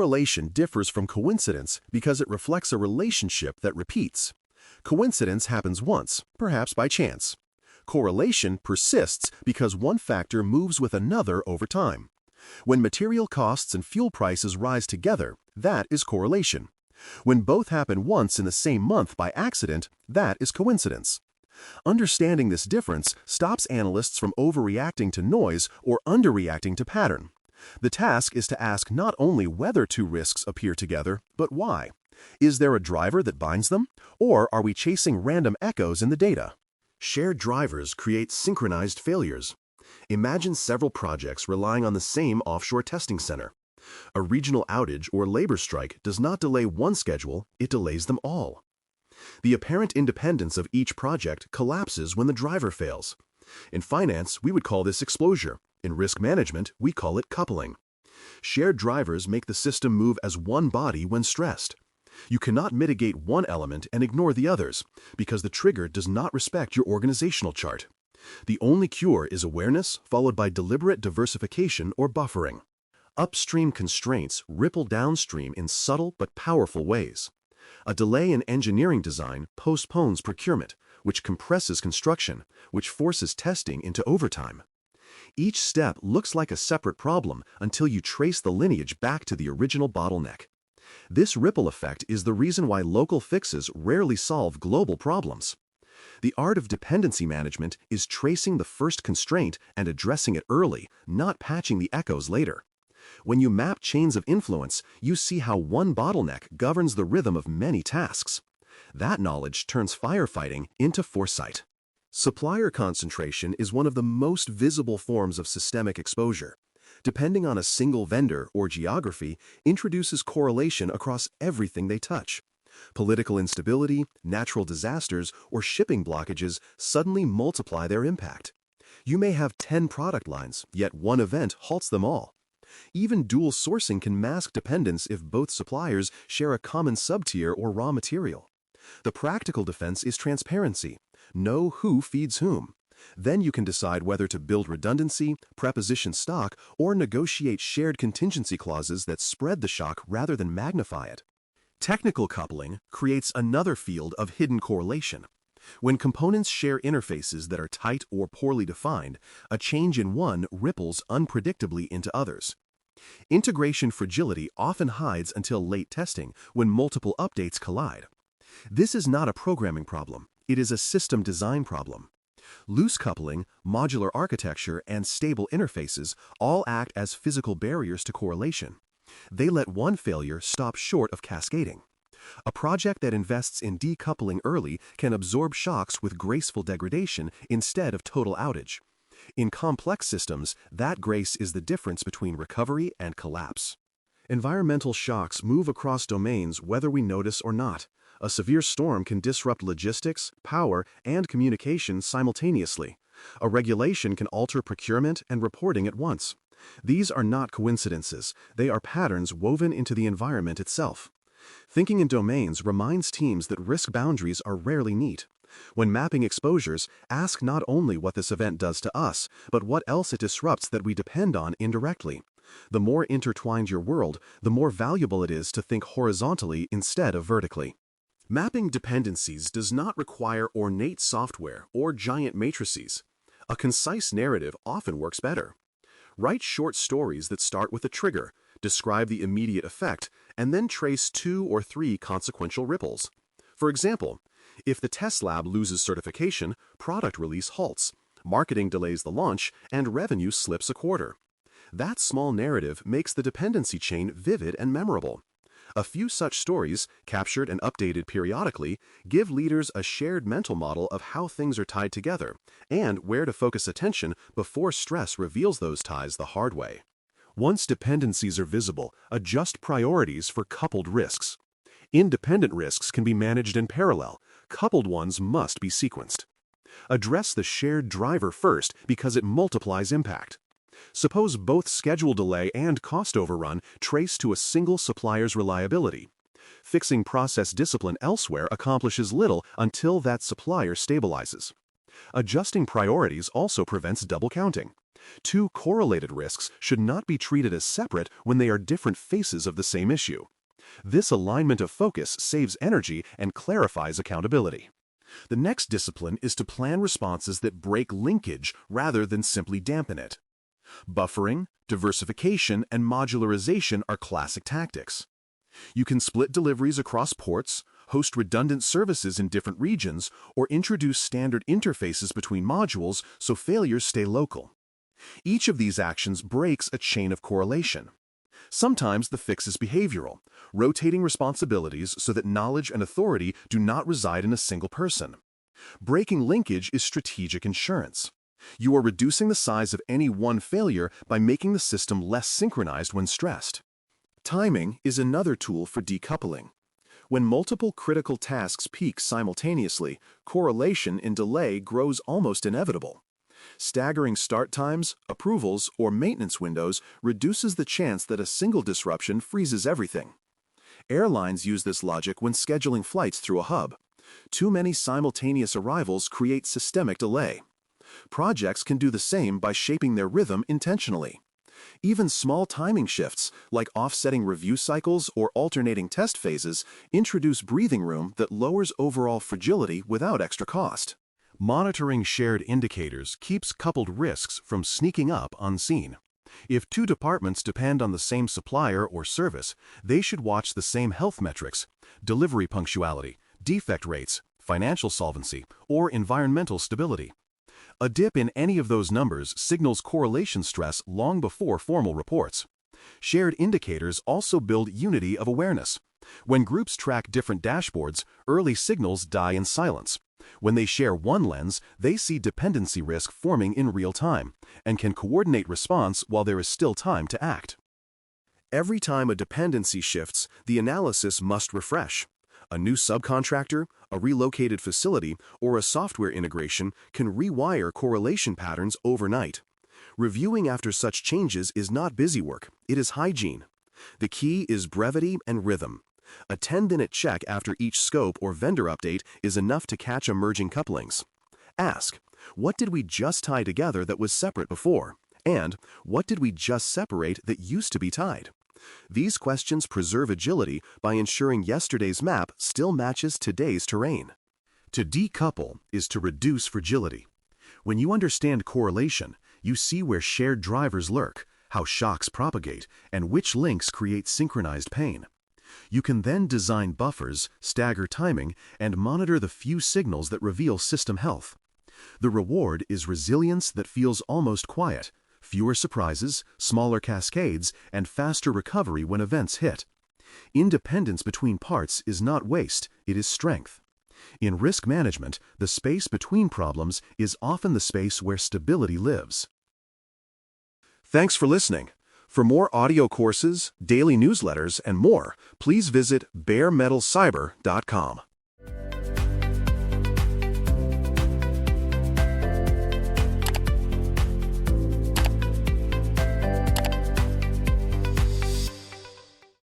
Correlation differs from coincidence because it reflects a relationship that repeats. Coincidence happens once, perhaps by chance. Correlation persists because one factor moves with another over time. When material costs and fuel prices rise together, that is correlation. When both happen once in the same month by accident, that is coincidence. Understanding this difference stops analysts from overreacting to noise or underreacting to pattern. The task is to ask not only whether two risks appear together, but why. Is there a driver that binds them, or are we chasing random echoes in the data? Shared drivers create synchronized failures. Imagine several projects relying on the same offshore testing center. A regional outage or labor strike does not delay one schedule, it delays them all. The apparent independence of each project collapses when the driver fails. In finance, we would call this exposure. In risk management, we call it coupling. Shared drivers make the system move as one body when stressed. You cannot mitigate one element and ignore the others, because the trigger does not respect your organizational chart. The only cure is awareness, followed by deliberate diversification or buffering. Upstream constraints ripple downstream in subtle but powerful ways. A delay in engineering design postpones procurement, which compresses construction, which forces testing into overtime. Each step looks like a separate problem until you trace the lineage back to the original bottleneck. This ripple effect is the reason why local fixes rarely solve global problems. The art of dependency management is tracing the first constraint and addressing it early, not patching the echoes later. When you map chains of influence, you see how one bottleneck governs the rhythm of many tasks. That knowledge turns firefighting into foresight. Supplier concentration is one of the most visible forms of systemic exposure. Depending on a single vendor or geography, introduces correlation across everything they touch. Political instability, natural disasters, or shipping blockages suddenly multiply their impact. You may have 10 product lines, yet one event halts them all. Even dual sourcing can mask dependence if both suppliers share a common subtier or raw material. The practical defense is transparency. Know who feeds whom. Then you can decide whether to build redundancy, preposition stock, or negotiate shared contingency clauses that spread the shock rather than magnify it. Technical coupling creates another field of hidden correlation. When components share interfaces that are tight or poorly defined, a change in one ripples unpredictably into others. Integration fragility often hides until late testing when multiple updates collide. This is not a programming problem, it is a system design problem. Loose coupling, modular architecture, and stable interfaces all act as physical barriers to correlation. They let one failure stop short of cascading. A project that invests in decoupling early can absorb shocks with graceful degradation instead of total outage. In complex systems, that grace is the difference between recovery and collapse. Environmental shocks move across domains whether we notice or not. A severe storm can disrupt logistics, power, and communication simultaneously. A regulation can alter procurement and reporting at once. These are not coincidences, they are patterns woven into the environment itself. Thinking in domains reminds teams that risk boundaries are rarely neat. When mapping exposures, ask not only what this event does to us, but what else it disrupts that we depend on indirectly. The more intertwined your world, the more valuable it is to think horizontally instead of vertically. Mapping dependencies does not require ornate software or giant matrices. A concise narrative often works better. Write short stories that start with a trigger, describe the immediate effect, and then trace 2 or 3 consequential ripples. For example, if the test lab loses certification, product release halts, marketing delays the launch, and revenue slips a quarter. That small narrative makes the dependency chain vivid and memorable. A few such stories, captured and updated periodically, give leaders a shared mental model of how things are tied together and where to focus attention before stress reveals those ties the hard way. Once dependencies are visible, adjust priorities for coupled risks. Independent risks can be managed in parallel. Coupled ones must be sequenced. Address the shared driver first because it multiplies impact. Suppose both schedule delay and cost overrun trace to a single supplier's reliability. Fixing process discipline elsewhere accomplishes little until that supplier stabilizes. Adjusting priorities also prevents double counting. Two correlated risks should not be treated as separate when they are different faces of the same issue. This alignment of focus saves energy and clarifies accountability. The next discipline is to plan responses that break linkage rather than simply dampen it. Buffering, diversification, and modularization are classic tactics. You can split deliveries across ports, host redundant services in different regions, or introduce standard interfaces between modules so failures stay local. Each of these actions breaks a chain of correlation. Sometimes the fix is behavioral, rotating responsibilities so that knowledge and authority do not reside in a single person. Breaking linkage is strategic insurance. You are reducing the size of any one failure by making the system less synchronized when stressed. Timing is another tool for decoupling. When multiple critical tasks peak simultaneously, correlation in delay grows almost inevitable. Staggering start times, approvals, or maintenance windows reduces the chance that a single disruption freezes everything. Airlines use this logic when scheduling flights through a hub. Too many simultaneous arrivals create systemic delay. Projects can do the same by shaping their rhythm intentionally. Even small timing shifts, like offsetting review cycles or alternating test phases, introduce breathing room that lowers overall fragility without extra cost. Monitoring shared indicators keeps coupled risks from sneaking up unseen. If two departments depend on the same supplier or service, they should watch the same health metrics: delivery punctuality, defect rates, financial solvency, or environmental stability. A dip in any of those numbers signals correlation stress long before formal reports. Shared indicators also build unity of awareness. When groups track different dashboards, early signals die in silence. When they share one lens, they see dependency risk forming in real time and can coordinate response while there is still time to act. Every time a dependency shifts, the analysis must refresh. A new subcontractor, a relocated facility, or a software integration can rewire correlation patterns overnight. Reviewing after such changes is not busy work, it is hygiene. The key is brevity and rhythm. A 10-minute check after each scope or vendor update is enough to catch emerging couplings. Ask, what did we just tie together that was separate before? And what did we just separate that used to be tied? These questions preserve agility by ensuring yesterday's map still matches today's terrain. To decouple is to reduce fragility. When you understand correlation, you see where shared drivers lurk, how shocks propagate, and which links create synchronized pain. You can then design buffers, stagger timing, and monitor the few signals that reveal system health. The reward is resilience that feels almost quiet, fewer surprises, smaller cascades, and faster recovery when events hit. Independence between parts is not waste, it is strength. In risk management, the space between problems is often the space where stability lives. Thanks for listening. For more audio courses, daily newsletters, and more, please visit baremetalcyber.com.